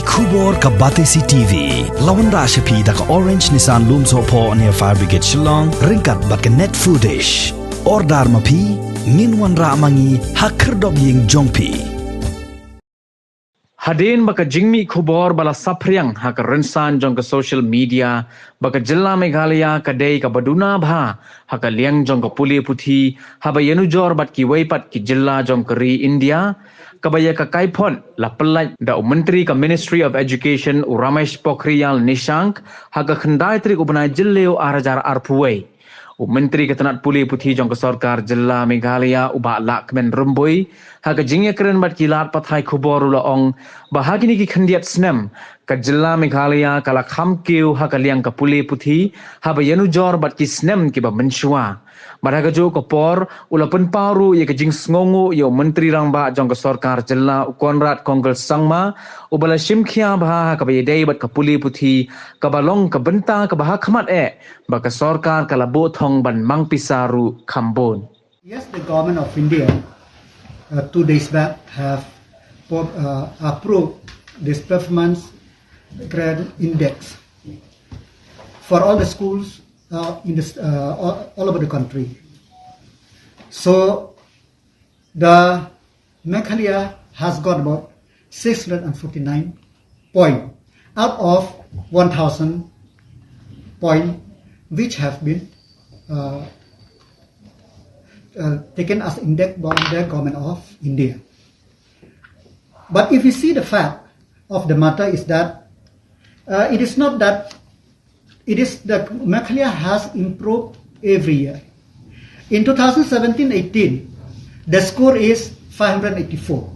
Khubor ka Batesi TV lawan ra shapi da ka Orange Nissan Loom so po near Fire Brigade Shillong ringkat bat ka net foodish ordar mapi minwan ra mangi hakrdob ying jongpi Hadin baka jingmi khubor bala sapriang haka rensan jong ka social media baka jilla Meghalaya kadai ka baduna bha haka liang jong ka puli puthi haba yenujor bat ki weipat ki jilla jong kari India kabaya ka kaipon la pelaj da menteri ka Ministry of Education Ramesh Pokhriyal Nishank haka khandai trik ubnai jilleo arajar arpuwei Menteri Ketenat Puli Puthi jong ke Sarkar Jilla Meghalaya uba lak men rumbui haka jingya keren bat kilat pathai khubor ulaong bahagi ni ki khandiat snem ka Jilla Meghalaya kala khamkiu haka liang ka Puli Puthi haba yenu jor bat ki snem ki ba menshua badaga jo ko por ulapan paru ye ka jing sngongu yo menteri rangba jong ke Sarkar Jilla Konrad Konggal Sangma ubala shimkhia bha ka ba yedai bat ka Puli Puthi ka balong ka benta ka bah khamat baka Sarkar kala bothong ban mangpisaru Khambon. Yes, the government of India 2 days back have approved this performance grade index for all the schools in this all over the country. So the Meghalaya has got about 649 points out of 1,000 points which have been taken as index by the government of India. But if you see the fact of the matter is that it is not that it is that Meghalaya has improved every year. In 2017-18, the score is 584.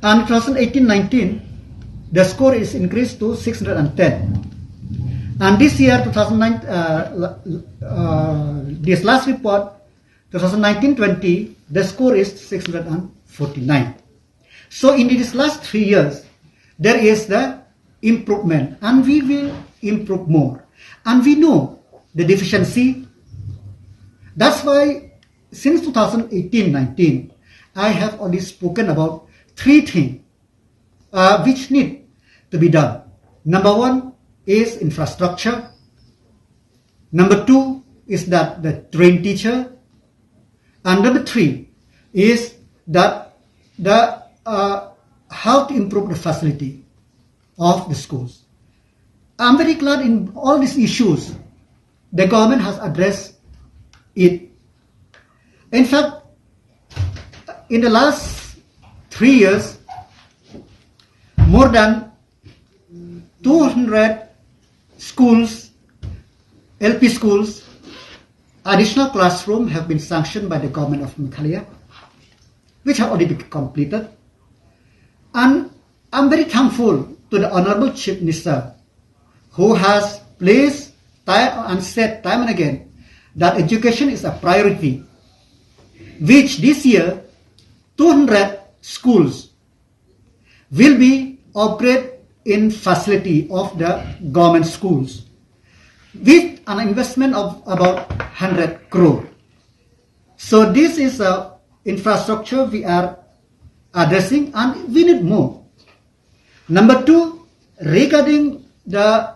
And 2018-19, the score is increased to 610. And this year, this last report, 2019-20, the score is 649. So in these last 3 years, there is the improvement, and we will improve more. And we know the deficiency. That's why since 2018-19, I have already spoken about 3 things which need to be done. Number 1 is infrastructure. Number 2 is that the trained teacher. And number 3 is that the how to improve the facility of the schools. I'm very glad in all these issues, the government has addressed it. In fact, in the last 3 years, more than 200 schools, LP schools, additional classrooms have been sanctioned by the government of Meghalaya, which have already been completed. And I'm very thankful to the Honorable Chief Minister, who has placed and said time and again that education is a priority, which this year 200 schools will be upgraded in facility of the government schools with an investment of about 100 crore. So this is a infrastructure we are addressing, and we need more. Number 2, regarding the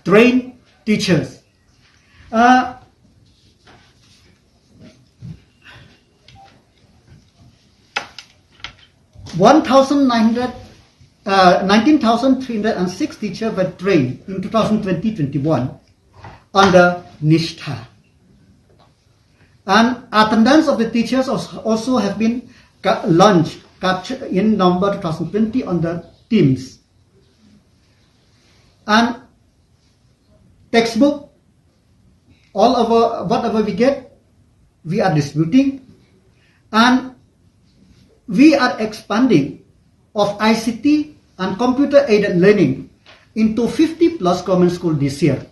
trained teachers. 19,306 teachers were trained in 2020-21 under Nishtha. And attendance of the teachers also have been launched, captured in November 2020 under Teams. And textbook, all over whatever we get, we are distributing, and we are expanding of ICT and computer aided learning into 50 plus government schools this year.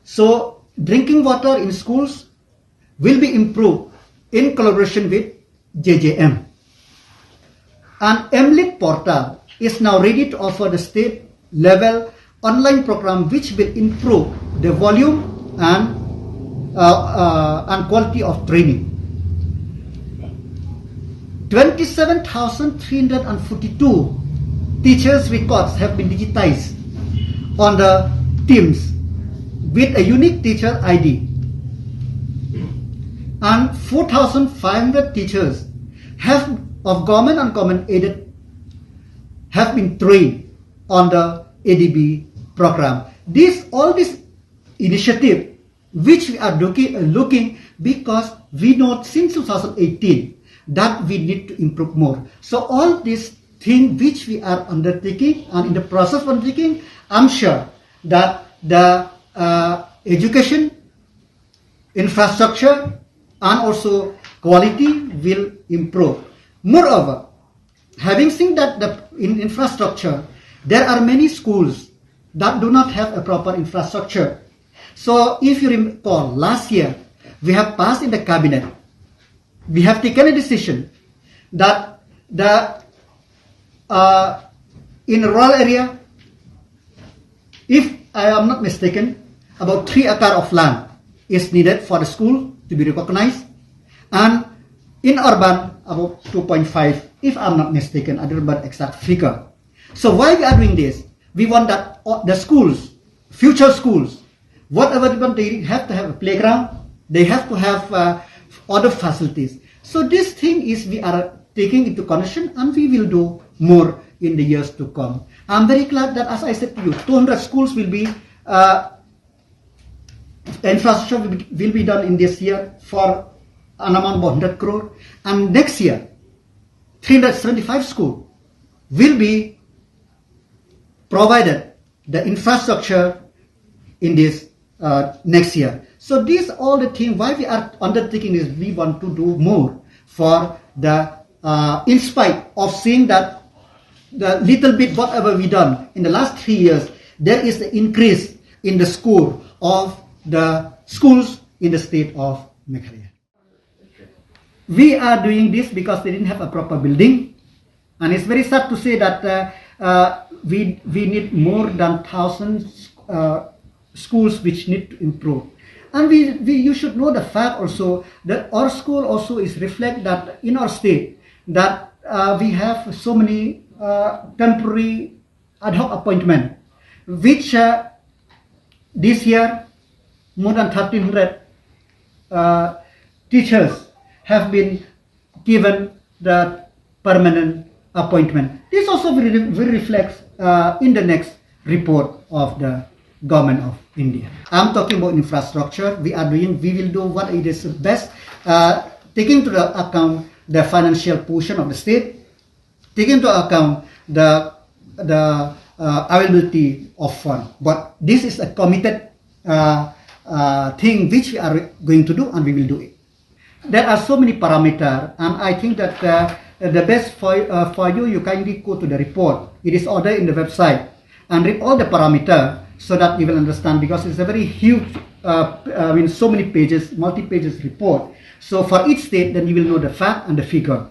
So drinking water in schools will be improved in collaboration with JJM. And MLIT portal is now ready to offer the state level online program which will improve the volume and quality of training. 27,342 teachers' records have been digitized on the Teams with a unique teacher ID. And 4,500 teachers of government and government aided have been trained on the ADB program. All this initiative which we are looking because we know since 2018 that we need to improve more. So all these things which we are undertaking and in the process of undertaking, I'm sure that the education, infrastructure and also quality will improve. Moreover, having seen that in infrastructure, there are many schools that do not have a proper infrastructure. So if you recall, last year, we have passed in the cabinet, we have taken a decision that in a rural area, if I am not mistaken, about 3 acres of land is needed for the school to be recognized, and in urban about 2.5, if I'm not mistaken. I don't remember the exact figure. So why we are doing this? We want that the schools, future schools, whatever they have to have a playground, they have to have other facilities. So this thing is we are taking into consideration, and we will do more in the years to come. I'm very glad that, as I said to you, 200 schools will be infrastructure will be done in this year for an amount of 100 crore, and next year 375 schools will be provided the infrastructure in this next year. So these all the things why we are undertaking is we want to do more for the in spite of seeing that the little bit whatever we done in the last 3 years, there is an increase in the score of the schools in the state of Meghalaya. We are doing this because they didn't have a proper building, and it's very sad to say that we need more than 1,000 schools which need to improve. And you should know the fact also that our school also is reflect that in our state that we have so many temporary ad hoc appointment, which this year more than 1,300 teachers have been given the permanent appointment. This also will reflect in the next report of the government of India. I'm talking about infrastructure. We will do what it is best, taking into account the financial portion of the state, taking into account the availability of fund. But this is a committed thing which we are going to do, and we will do it. There are so many parameters, and I think that the best for you, you kindly go to the report. It is ordered in the website, and read all the parameters so that you will understand, because it's a very huge, so many pages, multi-pages report. So for each state, then you will know the fact and the figure.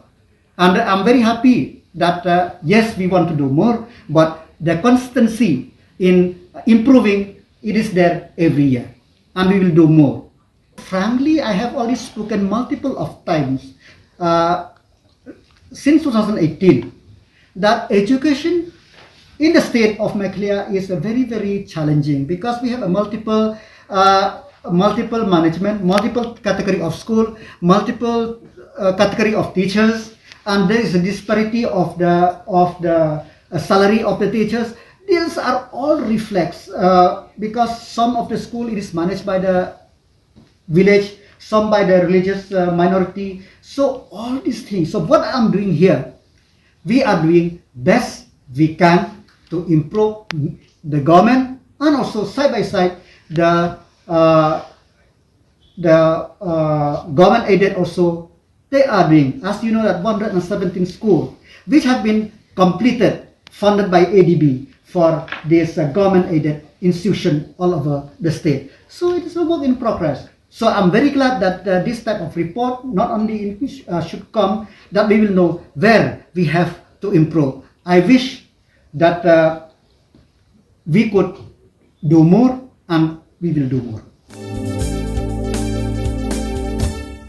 And I'm very happy that yes, we want to do more, but the consistency in improving, it is there every year, and we will do more. Frankly, I have already spoken multiple of times since 2018 that education in the state of Meghalaya is a very, very challenging, because we have a multiple management, multiple category of school, multiple category of teachers, and there is a disparity of the salary of the teachers. These are all reflects because some of the school it is managed by the village, some by the religious minority. So all these things. So what I'm doing here, we are doing best we can to improve the government, and also side by side the government aided also they are doing. As you know that 117 schools which have been completed, funded by ADB for this government aided institution all over the state. So it is a work in progress. So I'm very glad that this type of report not only in English should come, that we will know where we have to improve. I wish that we could do more, and we will do more.